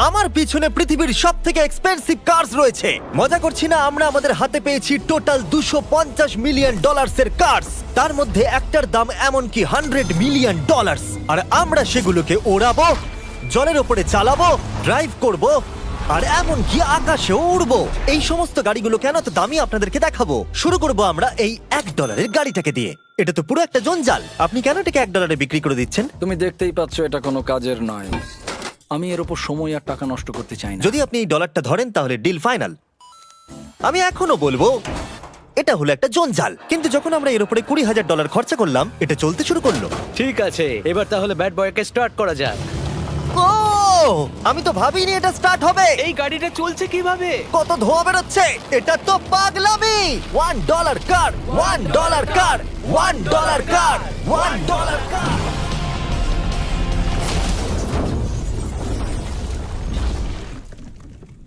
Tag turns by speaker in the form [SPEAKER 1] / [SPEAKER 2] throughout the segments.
[SPEAKER 1] আমার পিছনে পৃথিবীর সবথেকে এক্সপেন্সিভ কার্স রয়েছে। মজা করছি না, আমরা আমাদের হাতে পেয়েছি টোটাল $250 মিলিয়ন এর কার্স। তার মধ্যে একটার দাম এমনকি $100 মিলিয়ন। আর আমরা সেগুলোকে ওড়াবো, জলের ওপরে চালাবো, ড্রাইভ করব, আর এমনকি আকাশেও উড়বো। এই সমস্ত গাড়িগুলো কেন তো দামি আপনাদেরকে দেখাবো। শুরু করব আমরা এই $1 গাড়িটাকে দিয়ে। এটা তো পুরো একটা জঞ্জাল। আপনি কেন এটাকে $1 বিক্রি করে দিচ্ছেন?
[SPEAKER 2] তুমি দেখতেই পাচ্ছ এটা কোনো কাজের নয়। আমি এর উপর সময় আর টাকা নষ্ট করতে চাই না।
[SPEAKER 1] যদি আপনি এই ডলারটা ধরেন তাহলে ডিল ফাইনাল। আমি এখনো বলবো এটা হলো একটা জঞ্জাল, কিন্তু যখন আমরা এর উপরে $20,000 খরচা করলাম, এটা চলতে শুরু করলো।
[SPEAKER 3] ঠিক আছে, এবার তাহলে ব্যাড বয়কে স্টার্ট করা যাক।
[SPEAKER 1] ও, আমি তো ভাবিনি এটা স্টার্ট হবে।
[SPEAKER 3] এই গাড়িটা চলছে কিভাবে?
[SPEAKER 1] কত ধোঁয়া বেরোচ্ছে, এটা তো পাগলামি। $1 কার, $1 কার, $1 কার, $1 কার।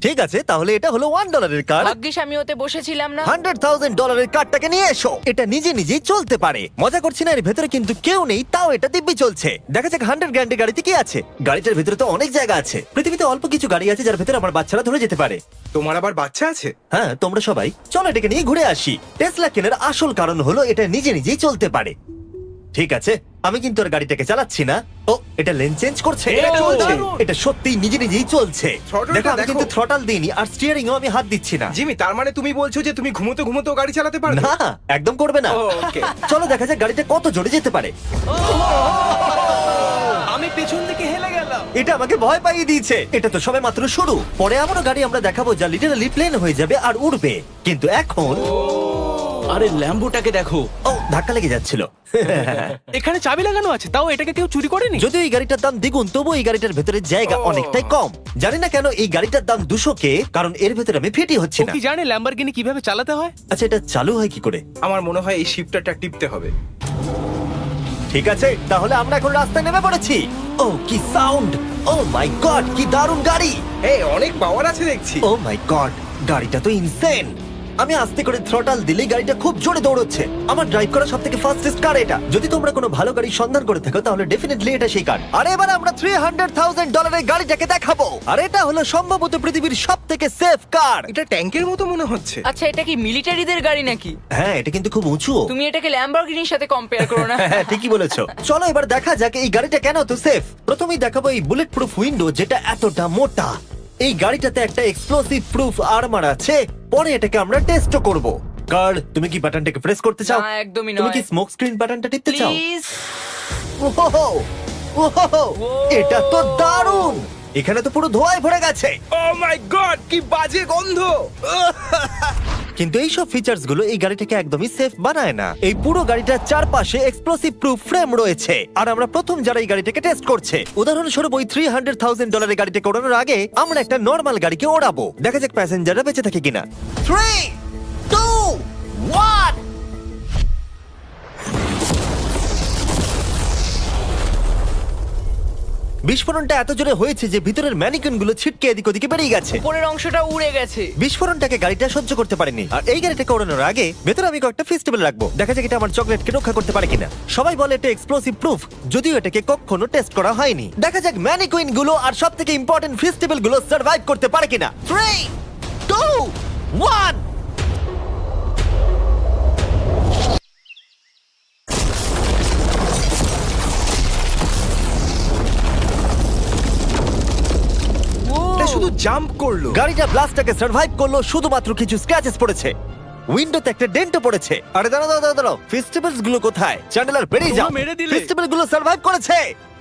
[SPEAKER 1] ঠিক আছে, তাহলে এটা হলো $1 কার।
[SPEAKER 4] ভাগ্যিস আমি ওতে বসেছিলাম না।
[SPEAKER 1] $100,000 কারটাকে নিয়ে এসো। এটা নিজে নিজেই চলতে পারে। মজা করছি না, এর ভেতরে কিন্তু কেউ নেই, তাও এটা দিব্যি চলছে। দেখা যাক 100 গ্র্যান্ডের গাড়িতে কি আছে। গাড়িটার ভেতরে তো অনেক জায়গা আছে। পৃথিবীতে অল্প কিছু গাড়ি আছে যার ভেতরে আমার বাচ্চারা ধরে যেতে পারে।
[SPEAKER 5] তোমার আবার বাচ্চা আছে?
[SPEAKER 1] হ্যাঁ, তোমরা সবাই চলো এটাকে নিয়ে ঘুরে আসি। টেসলা কেনার আসল কারণ হলো এটা নিজে নিজেই চলতে পারে। ঠিক আছে, আমি কিন্তু আর গাড়িটাকে চালাচ্ছি না। ও, এটা লেন চেঞ্জ করছে।
[SPEAKER 3] এটা চলছে।
[SPEAKER 1] এটা সত্যিই নিজে নিজেই চলছে।
[SPEAKER 5] Throttle-টা
[SPEAKER 1] দেখো, আমি
[SPEAKER 5] দেখো।
[SPEAKER 1] কিন্তু থ্রটাল দিইনি, আর স্টিয়ারিংও আমি হাত দিচ্ছি না।
[SPEAKER 5] জিমি, তার মানে তুমি বলছো যে তুমি ঘুমোতে ঘুমোতেও গাড়ি চালাতে পারবে?
[SPEAKER 1] না, একদম করবে না।
[SPEAKER 5] ও, okay.
[SPEAKER 1] চলো দেখা যাক গাড়িটা কত জোরে যেতে পারে।
[SPEAKER 3] আমি পেছন থেকে হেলে গেলাম।
[SPEAKER 1] এটা আমাকে ভয় পাইয়ে দিয়েছে। এটা তো সবে মাত্র শুরু। পরে এমনও গাড়ি আমরা দেখাবো যা লিটারালি প্লেন হয়ে যাবে আর উড়বে। কিন্তু এখন
[SPEAKER 3] আরে ল্যাম্বোটাকে দেখো,
[SPEAKER 1] ও, ধাক্কা লেগে যাচ্ছিল।
[SPEAKER 3] এখানে চাবি লাগানো আছে, তাও এটাকে কেউ চুরি করেনি।
[SPEAKER 1] যদিও এই গাড়িটার দাম দ্বিগুণ, তবু এই গাড়িটার ভেতরে জায়গা অনেকটাই কম। জানি না কেন এই গাড়িটার দাম 200K, কারণ এর ভেতরে আমি ফিটি হচ্ছি
[SPEAKER 3] ও
[SPEAKER 1] না।
[SPEAKER 3] কি জানে ল্যাম্বরগিনি কিভাবে চালাতে হয়?
[SPEAKER 1] আচ্ছা, এটা চালু হয় কি করে?
[SPEAKER 5] আমার মনে হয় এই শিফটারটা টিপতে হবে।
[SPEAKER 1] ঠিক আছে, তাহলে আমরা এখন রাস্তায় নেমে পড়েছি। ও, কি সাউন্ড! ও মাই গড, কি দারুণ গাড়ি!
[SPEAKER 5] এই অনেক পাওয়ার আছে দেখছি।
[SPEAKER 1] ও মাই গড, গাড়িটা তো ইনসেন। আমি আস্তে করে থ্রটাল দিলেই গাড়িটা খুব জোরে দৌড়চ্ছে। আমার ড্রাইভ করা সবথেকে ফাস্টেস্ট কার এটা। যদি তোমরা কোনো ভালো গাড়ির সন্ধান করে থাকো তাহলে ডেফিনেটলি এটা সেই কার। আর এবার আমরা $300,000 গাড়িটাকে দেখাবো। আর এটা হলো সম্ভবত পৃথিবীর সবথেকে সেফ কার।
[SPEAKER 5] এটা ট্যাঙ্কের মতো মনে হচ্ছে।
[SPEAKER 4] আচ্ছা, এটা কি মিলিটারিদের গাড়ি নাকি?
[SPEAKER 1] হ্যাঁ, এটা কিন্তু খুব উঁচু।
[SPEAKER 4] তুমি এটাকে ল্যাম্বরগিনির সাথে কম্পেয়ার করো না।
[SPEAKER 1] হ্যাঁ, ঠিকই বলেছো। চলো এবার দেখা যাক এই গাড়িটা কেন তো সেফ। প্রথমেই দেখাবো এই বুলেট প্রুফ উইন্ডো, যেটা এতটা মোটা। এই গাড়িটাতে একটা এক্সপ্লোসিভ প্রুফ আর্মার আছে। পরে এটাকে আমরা টেস্ট করব। কার, তুমি কি বাটনটাকে প্রেস করতে চাও?
[SPEAKER 4] না, একদমই
[SPEAKER 1] তুমি
[SPEAKER 4] নয়।
[SPEAKER 1] কি স্মোক স্ক্রিন বাটনটা টিপতে চাও?
[SPEAKER 4] প্লিজ।
[SPEAKER 1] ওহো, ওহো, এটা তো দারুণ। এখানে তো পুরো ধোঁয়ায় ভরে গেছে।
[SPEAKER 5] ও মাই গড, কি বাজে গন্ধ!
[SPEAKER 1] কিন্তু এইসব ফিচার্স গুলো এই গাড়িটাকে একদমই সেফ বানায় না। এই পুরো গাড়িটার চারপাশে এক্সপ্লোসিভ প্রুফ ফ্রেম রয়েছে। আর আমরা প্রথম যারা এই গাড়িটাকে টেস্ট করছে, উদাহরণস্বরূপ ওই $300,000 গাড়িটাকে ওড়ানোর আগে আমরা একটা নর্মাল গাড়িকে ওড়াবো। দেখা যাক প্যাসেঞ্জাররা বেঁচে থাকে কিনা। 3, 2, 1। বিস্ফোরণটা এত জোরে হয়েছে যে ভিতরের ম্যানিকুইন গুলো ছিটকে এদিক ওদিকে বেরিয়ে গেছে।
[SPEAKER 4] উপরের অংশটা উড়ে গেছে।
[SPEAKER 1] বিস্ফোরণটাকে গাড়িটা সহ্য করতে পারেনি। আর এই গাড়িটাকে ওড়ানোর আগে ভেতরে আমি কয়েকটা ফেস্টিভ্যাল রাখবো। দেখা যাক এটা আমার চকলেটকে রক্ষা করতে পারে কিনা। সবাই বলে এটা এক্সপ্লোসিভ প্রুফ, যদিও এটাকে কখনো টেস্ট করা হয়নি। দেখা যাক ম্যানিকুইন গুলো আর সবথেকে ইম্পর্টেন্ট ফেস্টিভ্যাল গুলো সার্ভাইভ করতে পারে কিনা। 3, 2, 1।
[SPEAKER 5] এটা শুধু জাম্প করলো।
[SPEAKER 1] গাড়িটা ব্লাস্টটাকে সার্ভাইভ করলো, শুধুমাত্র কিছু স্ক্র্যাচেস পড়েছে। উইন্ডোতে একটা ডেন্টও পড়েছে। আরে দাঁড়াও, ফেস্টিভ্যালস গুলো কোথায়? চ্যান্ডেলার বেরিয়ে যাও।
[SPEAKER 3] তোমরা মেরে দিলে।
[SPEAKER 1] ফেস্টিভ্যাল গুলো সার্ভাইভ করেছে।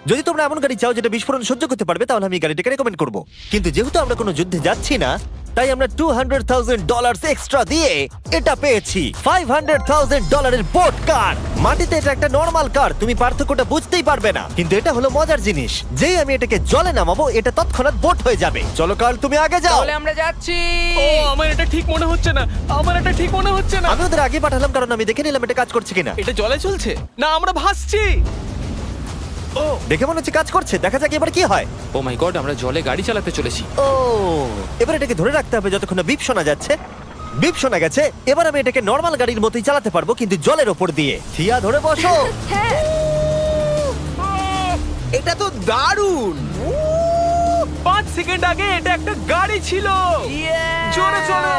[SPEAKER 1] যদি তোমরা এমন গাড়ি চাও যেটা বিস্ফোরণ সহ্য করতে পারবে, তাহলে আমি এই গাড়িটাকে রেকমেন্ড করব। কিন্তু যেহেতু আমরা কোনো যুদ্ধে যাচ্ছি না, তাই আমরা $200,000 এক্সট্রা দিয়ে এটা পেয়েছি। $500,000 এর বোট কার। মাটিতে এটা একটা নর্মাল কার, তুমি পার্থক্যটা বুঝতেই পারবে না। কিন্তু এটা হলো মজার জিনিস, যেই আমি এটাকে জলে নামাবো এটা তৎক্ষণাৎ বোট হয়ে যাবে। চলো কার, তুমি আগে যাও।
[SPEAKER 4] তাহলে আমরা যাচ্ছি।
[SPEAKER 3] ও, আমার এটা ঠিক মনে হচ্ছে না, আমার এটা ঠিক মনে হচ্ছে না।
[SPEAKER 1] আমি ওদের আগে পাঠালাম কারণ আমি দেখে নিলাম এটা কাজ করছে কিনা।
[SPEAKER 3] এটা জলে চলছে না, আমরা ভাসছি। ও,
[SPEAKER 1] দেখে মনে হচ্ছে কাজ করছে। দেখা যাক এবার কি হয়।
[SPEAKER 6] ও মাই গড, আমরা জলে গাড়ি চালাতে চলেছি।
[SPEAKER 1] ও, এবার এটাকে ধরে রাখতে হবে যতক্ষণ না বিপ শোনা যাচ্ছে। বিপ শোনা গেছে। এবার আমি এটাকে নর্মাল গাড়ির মতোই চালাতে পারবো, কিন্তু জলের ওপর দিয়ে। থিয়া, ধরে বসো।
[SPEAKER 4] হ্যাঁ।
[SPEAKER 5] এটা তো দারুণ।
[SPEAKER 3] 5 সেকেন্ড আগে এটা একটা গাড়ি ছিল। জোরে চলো।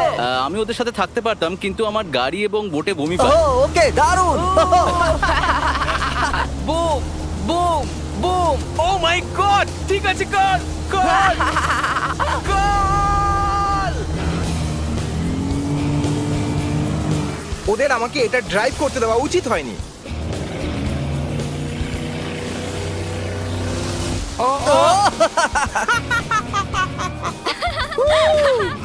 [SPEAKER 7] আমি ওদের সাথে থাকতে পারতাম কিন্তু আমার গাড়ি এবং বোটে বমি
[SPEAKER 1] ও
[SPEAKER 7] পায়।
[SPEAKER 1] ওকে দারুণ
[SPEAKER 4] বুম বুম বুম।
[SPEAKER 3] ও মাই গড, ঠিক আছে, কর কর কর।
[SPEAKER 5] ওদের আমাকে এটা ড্রাইভ করতে দেওয়া উচিত হয়নি।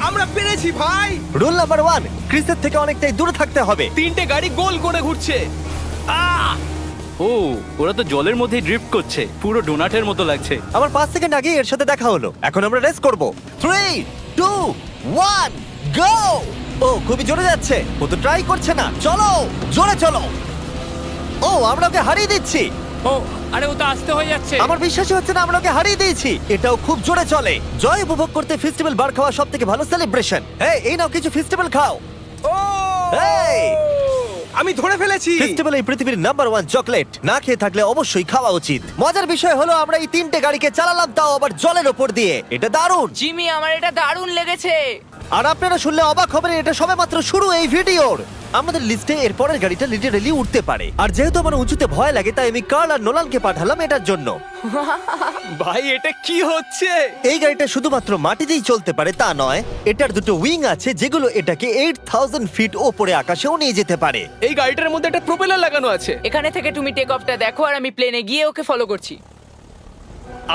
[SPEAKER 5] আমরা পেরেছি ভাই।
[SPEAKER 1] রুল নাম্বার 1, ক্রিসের থেকে অনেকটাই দূরে থাকতে হবে।
[SPEAKER 3] 3টে গাড়ি গোল করে ঘুরছে।
[SPEAKER 7] ও ওরা তো জলের মধ্যেই ড্রিফট করছে, পুরো ডোনাটের মতো লাগছে।
[SPEAKER 1] আমার 5 সেকেন্ড আগে এর সাথে দেখা হলো। এখন আমরা রেস করব। 3 2 1 গো। ও খুবই জোরে যাচ্ছে। ও তো ট্রাই করছে না। চলো জোরে চলো। ও আমরা ওকে হারিয়ে দিচ্ছি।
[SPEAKER 6] ও আরে ও তো আসতে হয়ে যাচ্ছে।
[SPEAKER 1] আমার বিশ্বাসই হচ্ছে না আমরা ওকে হারিয়ে দিয়েছি। এটাও খুব জোরে চলে। জয় উপভোগ করতে ফেস্টিভ্যাল বার খাওয়া সব থেকে ভালো সেলিব্রেশন। এই নাও কিছু ফেস্টিভ্যাল খাও।
[SPEAKER 5] ও
[SPEAKER 1] এই
[SPEAKER 5] আমি ধরে ফেলেছি।
[SPEAKER 1] ফেস্টিভ্যাল এই পৃথিবীর নাম্বার 1 চকলেট। না খেয়ে থাকলে অবশ্যই খাওয়া উচিত। মজার বিষয় হলো আমরা এই 3টে গাড়িকে চালালাম, তাও আবার জলের ওপর দিয়ে। এটা দারুণ।
[SPEAKER 4] জিমি, আমার এটা দারুণ লেগেছে।
[SPEAKER 1] আর আপনারা শুনলে অবাক হবেন, এটা সবেমাত্র শুরু এই ভিডিওর। আমাদের লিস্টে এর পরের গাড়িটা লিটারেলি উঠতে পারে। আর যেহেতু আমার উঁচুতে ভয় লাগে, তাই আমি কার্ল আর নোলানকে পাঠালাম এটার জন্য।
[SPEAKER 3] ভাই এটা কি হচ্ছে?
[SPEAKER 1] এই গাড়িটা শুধুমাত্র মাটিতেই চলতে পারে তা নয়, এটার দুটো উইং আছে যেগুলো এটাকে 8000 ফিট ওপরে আকাশেও নিয়ে যেতে পারে।
[SPEAKER 3] এই গাড়িটার মধ্যে একটা প্রপেলার লাগানো আছে।
[SPEAKER 4] এখানে থেকে তুমি টেক অফটা দেখো আর আমি প্লেনে গিয়ে ওকে ফলো করছি।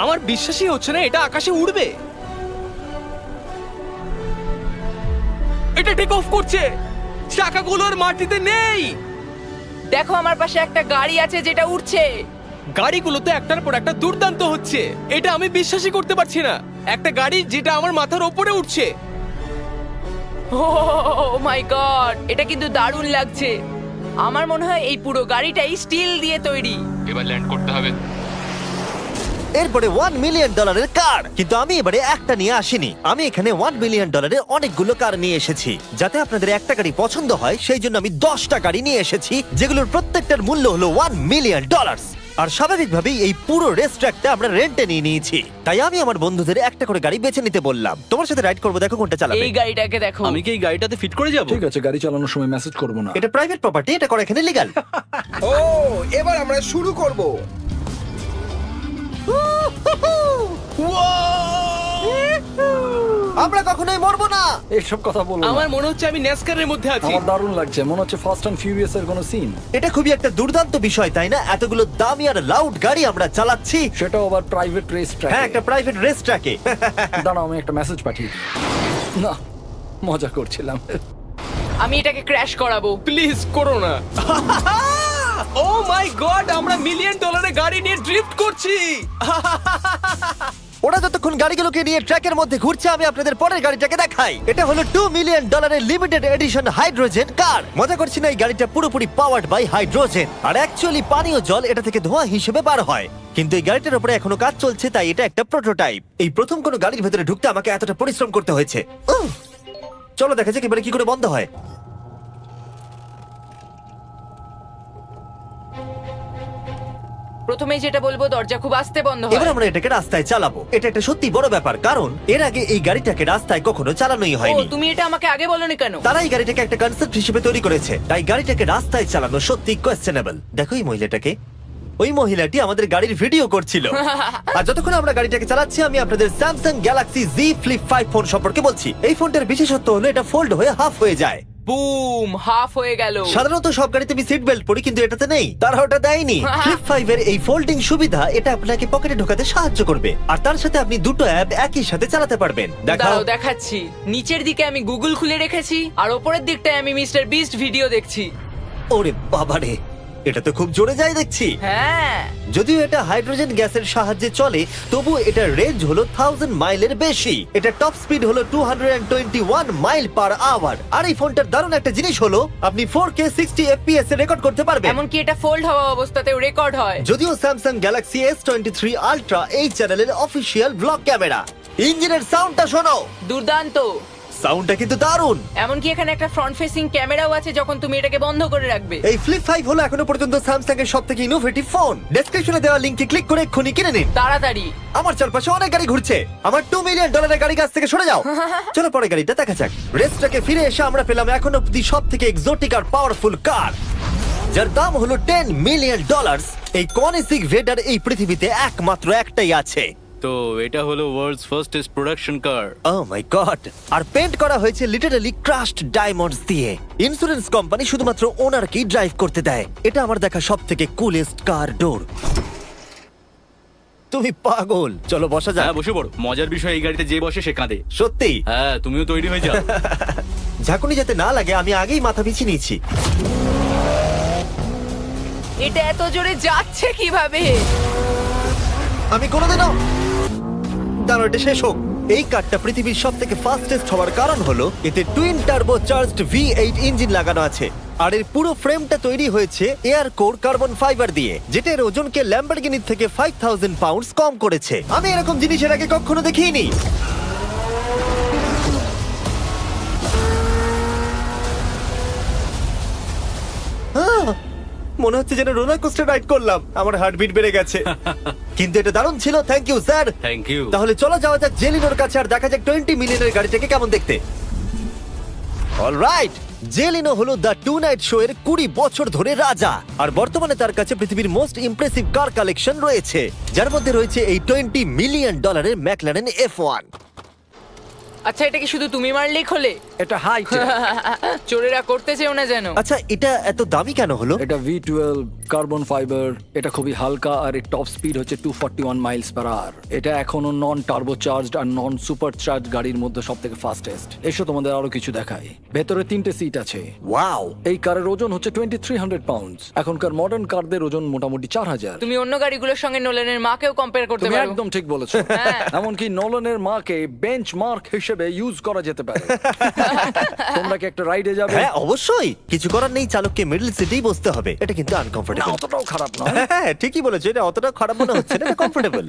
[SPEAKER 3] আমার বিশ্বাসই হচ্ছে না এটা আকাশে উড়বে। এটা টেক অফ করছে। চাকাগুলোর মাটিতে নেই।
[SPEAKER 4] দেখো আমার পাশে একটা গাড়ি আছে যেটা উঠছে।
[SPEAKER 3] গাড়িগুলো তো একটার পর একটা দুর্দান্ত হচ্ছে। এটা আমি বিশ্বাসই করতে পারছি না। একটা গাড়ি যেটা আমার মাথার ওপরে উঠছে।
[SPEAKER 4] ও মাই গড, এটা কিন্তু দারুণ লাগছে। আমার মনে হয় এই পুরো গাড়িটাই স্টিল দিয়ে তৈরি।
[SPEAKER 6] এবার ল্যান্ড করতে হবে।
[SPEAKER 1] এরপরে $1 মিলিয়ন কার। কিন্তু আমি এবারে একটা নিয়ে আসিনি। আমি এখানে $1 মিলিয়ন অনেকগুলো কার নিয়ে এসেছি। যাতে আপনাদের একটা গাড়ি পছন্দ হয় সেই জন্য আমি 10টা গাড়ি নিয়ে এসেছি, যেগুলোর প্রত্যেকটার মূল্য হলো $1 মিলিয়ন। আর স্বাভাবিকভাবেই এই পুরো রেস ট্র্যাকটা আমরা রেন্টে নিয়ে নিয়েছি। তাই আমি আমার বন্ধুদের একটা করে গাড়ি বেছে নিতে বললাম। তোমার সাথে রাইড করবো, দেখো কোনটা চালাবে।
[SPEAKER 4] এই গাড়িটাকে দেখো।
[SPEAKER 7] আমি কি এই গাড়িটাতে ফিট করে যাব?
[SPEAKER 2] ঠিক আছে, গাড়ি চালানোর সময় মেসেজ করবো না।
[SPEAKER 1] এটা প্রাইভেট প্রপার্টি, এটা করা এখানে লিগ্যাল।
[SPEAKER 5] ও এবার আমরা শুরু করব।
[SPEAKER 1] আমরা কখনোই মরবো না।
[SPEAKER 2] এইসব কথা বলবো না।
[SPEAKER 3] আমার মনে হচ্ছে আমি ন্যাসকারের মধ্যে আছি।
[SPEAKER 2] আমার দারুণ লাগছে, মনে হচ্ছে ফাস্ট অ্যান্ড ফিউরিয়াস এর কোনো সিন।
[SPEAKER 1] এটা খুবই একটা দুর্দান্ত বিষয়, তাই না? এতগুলো দামি আর লাউড গাড়ি আমরা চালাচ্ছি।
[SPEAKER 2] সেটাও আবার প্রাইভেট রেস ট্র্যাক।
[SPEAKER 1] হ্যাঁ, একটা প্রাইভেট রেস ট্র্যাকে।
[SPEAKER 2] দাঁড়াও, আমি একটা মেসেজ পাঠিয়ে দিই। না, মজা করছিলাম।
[SPEAKER 4] আমি এটাকে ক্র্যাশ করাবো।
[SPEAKER 3] প্লিজ করো না। ও মাই গড, আমরা $1 মিলিয়ন গাড়ি নিয়ে ড্রিফট করছি।
[SPEAKER 1] ওরা যতক্ষণ গাড়িগুলোকে নিয়ে ট্র্যাকের মধ্যে ঘুরছে, আমি আপনাদের পরের গাড়িটাকে দেখাই। এটা হলো $2 million limited edition hydrogen car. মজা করছি না, এই গাড়িটা পুরোপুরি পাওয়ার্ড বাই হাইড্রোজেন। আর অ্যাকচুয়ালি পানীয় জল এটা থেকে ধোঁয়া হিসেবে বার হয়। কিন্তু এই গাড়িটার উপরে এখনো কাজ চলছে, তাই এটা একটা প্রোটোটাইপ। এই প্রথম কোনো গাড়ির ভেতরে ঢুকতে আমাকে এতটা পরিশ্রম করতে হয়েছে। চলো দেখা যাক এবারে কি করে বন্ধ হয়।
[SPEAKER 4] প্রথমেই যেটা বলবো, দরজা খুব আস্তে বন্ধ হয়।
[SPEAKER 1] এবার আমরা এটাকে রাস্তায় চালাবো। এটা একটা সত্যি বড় ব্যাপার, কারণ এর আগে এই গাড়িটাকে রাস্তায় কখনো চালানোই
[SPEAKER 4] ও,
[SPEAKER 1] হয়নি।
[SPEAKER 4] তুমি এটা আমাকে আগে বলনি কেন?
[SPEAKER 1] তারা এই গাড়িটাকে একটা কনসেপ্ট হিসেবে তৈরি করেছে, তাই গাড়িটাকে রাস্তায় চালানো সত্যি কোয়েশ্চেনেবল। দেখো এই মহিলাটাকে। ওই মহিলাটি আমাদের গাড়ির ভিডিও করছিল। আর যতক্ষণ আমরা গাড়িটাকে চালাচ্ছি, আমি আপনাদের Samsung Galaxy Z Flip 5 phone সম্পর্কে বলছি। এই ফোনটার বিশেষত্ব হলো এটা ফোল্ড হয়ে হাফ হয়ে যায়।
[SPEAKER 4] বুম, হাফ হয়ে গেল।
[SPEAKER 1] সাধারণত সব গাড়িতে আমি সিট বেল্ট পরি, কিন্তু এটাতে নেই। তারা ওটা দেয়নি। ফ্লিপ 5 এর এই ফোল্ডিং সুবিধা, এটা আপনাকে পকেটে ঢোকাতে সাহায্য করবে। আর তার সাথে আপনি দুটো অ্যাপ একই সাথে চালাতে পারবেন। দেখাও।
[SPEAKER 4] দাঁড়াও, দেখাচ্ছি। নিচের দিকে আমি গুগল খুলে রেখেছি, আর ওপরের দিকটায় আমি মিস্টার বিস্ট ভিডিও দেখছি।
[SPEAKER 1] ওরে বাবারে, এটা তো খুব জোরে যায় দেখছি।
[SPEAKER 4] হ্যাঁ,
[SPEAKER 1] যদিও এটা হাইড্রোজেন গ্যাসের সাহায্যে চলে, তবু এটার রেঞ্জ হলো 1000 মাইলের বেশি। এটা টপ স্পিড হলো 221 মাইল পার আওয়ার। আর এই ফোনটার দারুণ একটা জিনিস হলো, আপনি 4K 60 FPS এ রেকর্ড করতে পারবেন।
[SPEAKER 4] এমনকি এটা ফোল্ড হওয়া অবস্থাতেও রেকর্ড হয়।
[SPEAKER 1] যদিও স্যামসাং গ্যালাক্সি S23 আলট্রা এই চ্যানেলের অফিসিয়াল ব্লগ ক্যামেরা। ইঞ্জিনের সাউন্ডটা শোনো।
[SPEAKER 4] দুর্দান্ত।
[SPEAKER 1] সাউন্ডটা কিন্তু দারুণ।
[SPEAKER 4] এমনকি এখানে একটা ফ্রন্ট ফেসিং ক্যামেরাও আছে যখন তুমি এটাকে বন্ধ করে রাখবে।
[SPEAKER 1] এই ফ্লিপ 5 হলো এখনো পর্যন্ত স্যামসাং এর সবথেকে ইনোভেটিভ ফোন। ডেসক্রিপশনে দেওয়া লিংকে ক্লিক করে এক্ষুনি কিনে নিন।
[SPEAKER 4] তাড়াতাড়ি।
[SPEAKER 1] আমার চারপাশে অনেক গাড়ি ঘুরছে। আমার $2 মিলিয়ন গাড়ি কাছ থেকে সরে যাও। চলো পরে গাড়িটা দেখা যাক। রেসটাকে ফিরে এসে আমরা পেলাম এখন অব্দি সব থেকে এক্সোটিক আর পাওয়ারফুল কার, যার দাম হলো $10 মিলিয়ন। এই কনিসিক ভেডার এই পৃথিবীতে একমাত্র একটাই আছে।
[SPEAKER 7] তো এটা হলো ওয়ার্ল্ডস ফার্স্টেস্ট প্রোডাকশন কার।
[SPEAKER 1] ও মাই গড! আর পেন্ট করা হয়েছে লিটারালি ক্রাশড ডায়মন্ডস দিয়ে। ইন্স্যুরেন্স কোম্পানি শুধুমাত্র ওনারকেই ড্রাইভ করতে দেয়। এটা আমার দেখা সব থেকে কুলেস্ট কার ডোর। তুমি পাগল। চলো বসা যাক।
[SPEAKER 7] হ্যাঁ বসে পড়ো। মজার বিষয় এই গাড়িতে যে বসে সে কাঁদে।
[SPEAKER 1] সত্যি?
[SPEAKER 7] হ্যাঁ তুমিও তৈরি হয়ে যাও।
[SPEAKER 1] ঝাঁকুনি যাতে না লাগে আমি আগেই মাথা পিছিয়ে নিয়েছি।
[SPEAKER 4] এটা এত জোরে যাচ্ছে কিভাবে?
[SPEAKER 1] আমি কোনোদিনও দাঁড়ো, এটা শেষ হোক। এই কারটা পৃথিবীর সব থেকে ফাস্টেস্ট হওয়ার কারণ হলো এতে twin turbo charged V8 engine লাগানো আছে। আর এর পুরো ফ্রেমটা তৈরি হয়েছে এয়ার কোর কার্বন ফাইবার দিয়ে, যেটা এর ওজনকে ল্যাম্বরগিনির থেকে 5000 পাউন্ডস কম করেছে। আমি এরকম জিনিস এর আগে কখনো দেখিনি। মনে হচ্ছে যেন রোলার কোস্টার রাইড করলাম। আমার হার্টবিট বেড়ে গেছে। কিন্তু এটা দারুণ ছিল। Thank you sir.
[SPEAKER 7] Thank you.
[SPEAKER 1] তাহলে চলো যাওয়া যাক জেলিনোর কাছে আর দেখা যাক 20 মিলিয়নের গাড়িটাকে কেমন দেখতে। অলরাইট, জেলিনো হলো দ্য টু নাইট শো এর 20 বছর ধরে রাজা। আর বর্তমানে তার কাছে পৃথিবীর মোস্ট ইমপ্রেসিভ কার কালেকশন রয়েছে, যার মধ্যে রয়েছে এই $20 মিলিয়ন ম্যাকলারেন F1।
[SPEAKER 4] আচ্ছা, এটা কি শুধু তুমি মারলেই খোলে?
[SPEAKER 2] এটা হাই।
[SPEAKER 4] চোরেরা করতে চেও না যেন।
[SPEAKER 1] আচ্ছা, এটা এত দামি কেন হলো?
[SPEAKER 2] এটা V12 কার্বন ফাইবার। এটা খুবই হালকা আর এর টপ স্পিড হচ্ছে 241 মাইলস পার আওয়ার। এটা এখনো নন টার্বো চার্জড আর নন সুপার চার্জ গাড়ির মধ্যে সবথেকে ফাস্টেস্ট। এসো তোমাদের আরো কিছু দেখাই। ভেতরে 3টে সিট আছে।
[SPEAKER 1] ওয়াও!
[SPEAKER 2] এই কারের ওজন হচ্ছে 2300 পাউন্ডস। এখনকার মডার্ন কারদের ওজন মোটামুটি 4000।
[SPEAKER 4] তুমি অন্য গাড়িগুলোর সঙ্গে নোলানের মাকেও কম্পেয়ার করতে
[SPEAKER 2] তুমি
[SPEAKER 4] পারো।
[SPEAKER 2] একদম ঠিক বলেছো।
[SPEAKER 4] হ্যাঁ।
[SPEAKER 2] এমনকি নোলানের মাকে বেঞ্চমার্ক হিসেবে ইউজ করা যেতে পারে। তোমরা কি একটা রাইডে যাবে?
[SPEAKER 1] হ্যাঁ অবশ্যই। কিছু করার নেই, চালককে মিডল সিটেই বসতে হবে। এটা কিন্তু
[SPEAKER 2] না,
[SPEAKER 1] আনকমফোর্টেবল।
[SPEAKER 2] অতটাও খারাপ নয়।
[SPEAKER 1] হ্যাঁ ঠিকই বলেছো, এটা অতটা খারাপ মনে হচ্ছে না, এটা কমফোর্টেবল।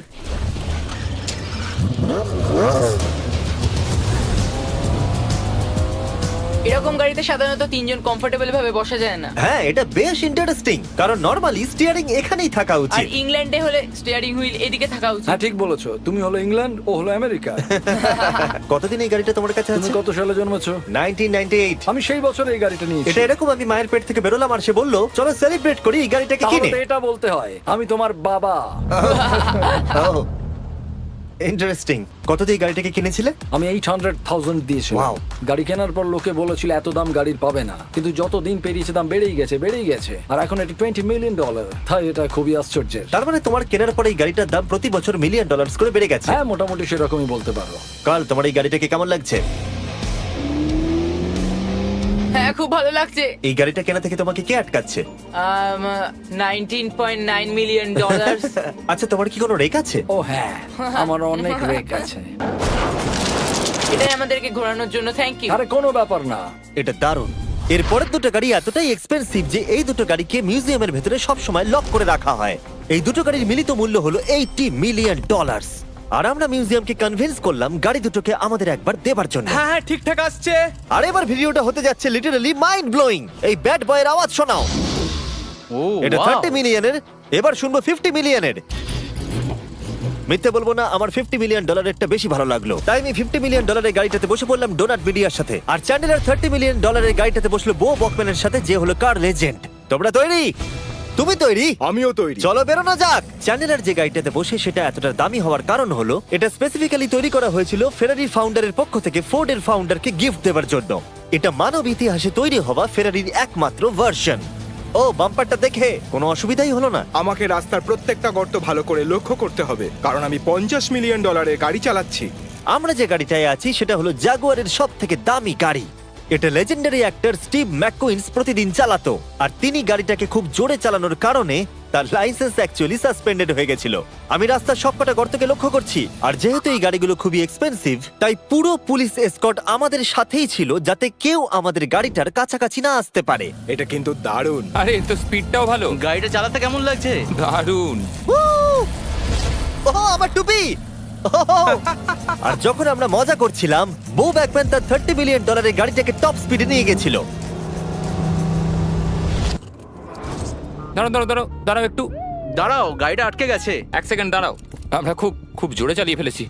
[SPEAKER 4] এরকম গাড়িতে সাধারণত 3 জন কমফোর্টেবল ভাবে বসা যায় না।
[SPEAKER 1] হ্যাঁ এটা বেশ ইন্টারেস্টিং, কারণ নরমালি স্টিয়ারিং এখানেই থাকা
[SPEAKER 4] আর
[SPEAKER 1] উচিত।
[SPEAKER 4] ইংল্যান্ডে হলে স্টিয়ারিং হুইল এদিকে থাকা উচিত।
[SPEAKER 2] হ্যাঁ ঠিক বলেছো। তুমি হলো ইংল্যান্ড, ও হলো আমেরিকা।
[SPEAKER 1] কতদিন এই গাড়িটা তোমার কাছে
[SPEAKER 2] তুমি
[SPEAKER 1] আছে?
[SPEAKER 2] কত সালে জন্মেছো?
[SPEAKER 1] 1998।
[SPEAKER 2] আমি সেই বছর এই গাড়িটা নিয়েছি।
[SPEAKER 1] এটা এরকম, আমি মায়ের পেট থেকে বেরোলাম আর সে বললো চলো সেলিব্রেট করি এই গাড়িটাকে
[SPEAKER 2] তাহলে
[SPEAKER 1] কিনে।
[SPEAKER 2] তো এটা বলতে হয় আমি তোমার বাবা।
[SPEAKER 1] ইন্টারেস্টিং। কত দিয়ে এই গাড়িটাকে কিনেছিলে?
[SPEAKER 2] আমি 800,000 দিয়েছিলাম।
[SPEAKER 1] Wow.
[SPEAKER 2] গাড়ি কেনার পর লোকে বলেছিল এত দাম গাড়ির পাবে না, কিন্তু যত দিন পেরিয়েছে দাম বেড়েই গেছে। আর এখন এটা $20 মিলিয়ন। তাই এটা খুবই আশ্চর্যের।
[SPEAKER 1] তার মানে তোমার কেনার পরে এই গাড়িটার দাম প্রতি বছর $1 মিলিয়ন করে বেড়ে গেছে।
[SPEAKER 2] হ্যাঁ মোটামুটি সেরকমই বলতে পারো।
[SPEAKER 1] কাল তোমার এই গাড়িটাকে কেমন লাগছে?
[SPEAKER 4] হ্যাঁ খুব ভালো লাগছে।
[SPEAKER 1] এই গাড়িটা কেনা থেকে তোমাকে কে আটকাচ্ছে?
[SPEAKER 4] $19.9 মিলিয়ন।
[SPEAKER 1] আচ্ছা তোমার কি কোনো রেক আছে?
[SPEAKER 2] ও হ্যাঁ, আমার অনেক রেক আছে।
[SPEAKER 4] এটাই আমাদেরকে ঘোরানোর জন্য থ্যাংক ইউ।
[SPEAKER 2] আরে কোনো ব্যাপার না।
[SPEAKER 1] এটা দারুণ। এর পরের দুটো গাড়ি এতটাই এক্সপেন্সিভ যে এই দুটো গাড়িকে মিউজিয়ামের ভেতরে সব সময় লক করে রাখা হয়। এই দুটো গাড়ির মিলিত মূল্য হলো $80 মিলিয়ন। আর আমরা মিউজিয়ামকে কনভিন্স করলাম গাড়ি দুটোকে আমাদের একবার দেবার জন্য।
[SPEAKER 3] হ্যাঁ হ্যাঁ ঠিকঠাক আসছে।
[SPEAKER 1] আর এবার ভিডিওটা হতে যাচ্ছে লিটারালি মাইন্ড ব্লোয়িং। এই ব্যাড বয়ের আওয়াজ শোনাও।
[SPEAKER 7] ও
[SPEAKER 1] এটা 30 মিলিয়নের, এবার শুনবো 50 মিলিয়নের। মিথ্যে বলবো না, আমার $50 মিলিয়নেরটা বেশি ভালো লাগলো, তাই আমি $50 মিলিয়ন গাড়িটাতে বসে পড়লাম ডোনাট মিডিয়ার সাথে। আর চ্যান্ডেলার $30 মিলিয়ন গাড়িটাতে বসলো বো বকম্যানের সাথে, যে হলো কার লেজেন্ড। তোমরা তৈরি? তুমি তৈরি?
[SPEAKER 5] আমিও তৈরি।
[SPEAKER 1] চলো বেরোনো যাক। চ্যান্ডেলার যে গাড়িটাতে বসে সেটা এতটা দামি হওয়ার কারণ হলো এটা স্পেসিফিক্যালি তৈরি করা হয়েছিল ফেরারি ফাউন্ডারের পক্ষ থেকে ফোর্ডের ফাউন্ডারকে গিফট দেওয়ার জন্য। এটা মানব ইতিহাসে তৈরি হওয়া ফেরারির একমাত্র ভার্সন। ও বাম্পারটা দেখে কোনো অসুবিধাই হলো না।
[SPEAKER 5] আমাকে রাস্তার প্রত্যেকটা গর্ত ভালো করে লক্ষ্য করতে হবে, কারণ আমি $50 মিলিয়ন গাড়ি চালাচ্ছি।
[SPEAKER 1] আমরা যে গাড়িটায় আছি সেটা হলো জাগুয়ারের সব থেকে দামি গাড়ি। এটা লেজেন্ডারি অ্যাক্টর স্টিভ ম্যাককুইন্স প্রতিদিন চালাতো, আর তিনি গাড়িটাকে খুব জোরে চালানোর কারণে তার লাইসেন্স অ্যাকচুয়ালি সাসপেন্ডেড হয়ে গেছিল। আমি রাস্তার সবকটা গর্তকে লক্ষ্য করছি, আর যেহেতু এই গাড়িগুলো খুবই এক্সপেন্সিভ তাই পুরো পুলিশ এসকর্ট আমাদের সাথেই ছিল, যাতে কেউ আমাদের গাড়িটার কাছাকাছি না আসতে পারে।
[SPEAKER 5] এটা কিন্তু দারুণ।
[SPEAKER 6] আরে এর তো স্পিডটাও ভালো।
[SPEAKER 7] গাড়িটা চালাতে কেমন লাগছে?
[SPEAKER 6] দারুণ।
[SPEAKER 1] ও আমার টুপি! আর যখন আমরা মজা করছিলাম, বো ব্যাকম্যান তার $30 মিলিয়ন গাড়িটাকে টপ স্পিডে নিয়ে গেছিল।
[SPEAKER 6] দাঁড়াও দাঁড়াও দাঁড়াও দাঁড়াও একটু,
[SPEAKER 7] দাঁড়াও, গাড়িটা আটকে গেছে।
[SPEAKER 6] এক সেকেন্ড দাঁড়াও। আমরা খুব খুব জোরে চালিয়ে ফেলেছি।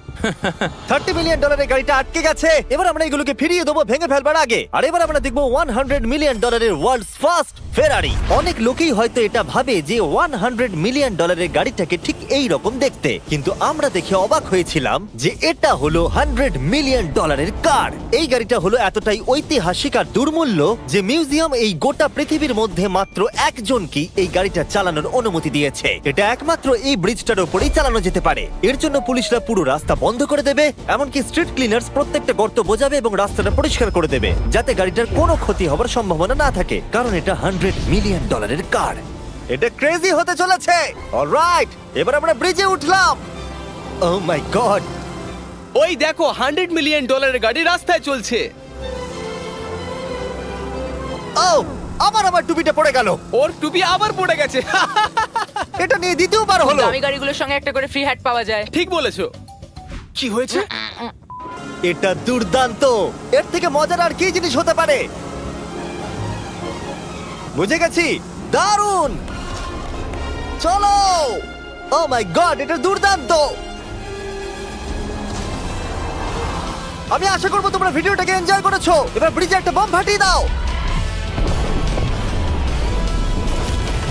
[SPEAKER 1] $30 মিলিয়ন গাড়িটা আটকে গেছে। এবার আমরা এগুলোকে ফিরিয়ে দেবো ভেঙে ফেলবার আগে। আর এবার আমরা দেখবো $100 মিলিয়ন ওয়ার্ল্ডস ফার্স্ট ফেরারি। অনেক লোকেই হয়তো এটা ভাবে যে $100 মিলিয়ন গাড়িটাকে ঠিক এই রকম দেখতে, কিন্তু আমরা দেখে অবাক হয়েছিলাম যে এটা হলো $100 মিলিয়ন কার। এই গাড়িটা হলো এতটাই ঐতিহাসিক আর দুর্মূল্য যে মিউজিয়াম এই গোটা পৃথিবীর মধ্যে মাত্র একজনকেই এই গাড়িটা চালানোর অনুমতি দিয়েছে। এটা একমাত্র এই ব্রিজটার উপরেই চালানো যেতে পারে। এর জন্য পুলিশরা পুরো রাস্তা বন্ধ করে দেবে, এমনকি স্ট্রিট ক্লিনার্স প্রত্যেকটা গর্ত বোঝাবে এবং রাস্তাটা পরিষ্কার করে দেবে, যাতে গাড়িটার কোনো ক্ষতি হবার সম্ভাবনা না থাকে, কারণ এটা $100 মিলিয়ন কার। এটা ক্রেজি হতে চলেছে। অলরাইট, এবার আমরা ব্রিজে উঠলাম। ও মাই গড,
[SPEAKER 3] ওই দেখো $100 মিলিয়ন গাড়ি রাস্তায় চলছে।
[SPEAKER 1] ও আমার টুপিটা পড়ে গেল।
[SPEAKER 3] ওর টুপি আবার পড়ে গেছে।
[SPEAKER 1] এটা নিয়ে দ্বিতীয়বার হলো।
[SPEAKER 4] দামি গাড়িগুলোর সঙ্গে একটা করে ফ্রি হ্যাট পাওয়া যায়।
[SPEAKER 3] ঠিক বলেছো। কি হয়েছে?
[SPEAKER 1] এটা দুর্দান্ত। এর থেকে মজার আর কি জিনিস হতে পারে? বুঝে গেছি, দারুণ। চলো। ও মাই গড, এটা দুর্দান্ত। আমি আশা করবো তোমরা ভিডিওটাকে এনজয় করেছো। এবার ব্রিজে একটা বম ফাটিয়ে দাও।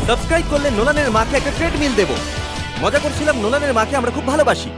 [SPEAKER 1] সাবস্ক্রাইব করলে নোলানের মাকে একটা ট্রেডমিল দেবো। মজা করছিলাম, নোলানের মাকে আমরা খুব ভালোবাসি।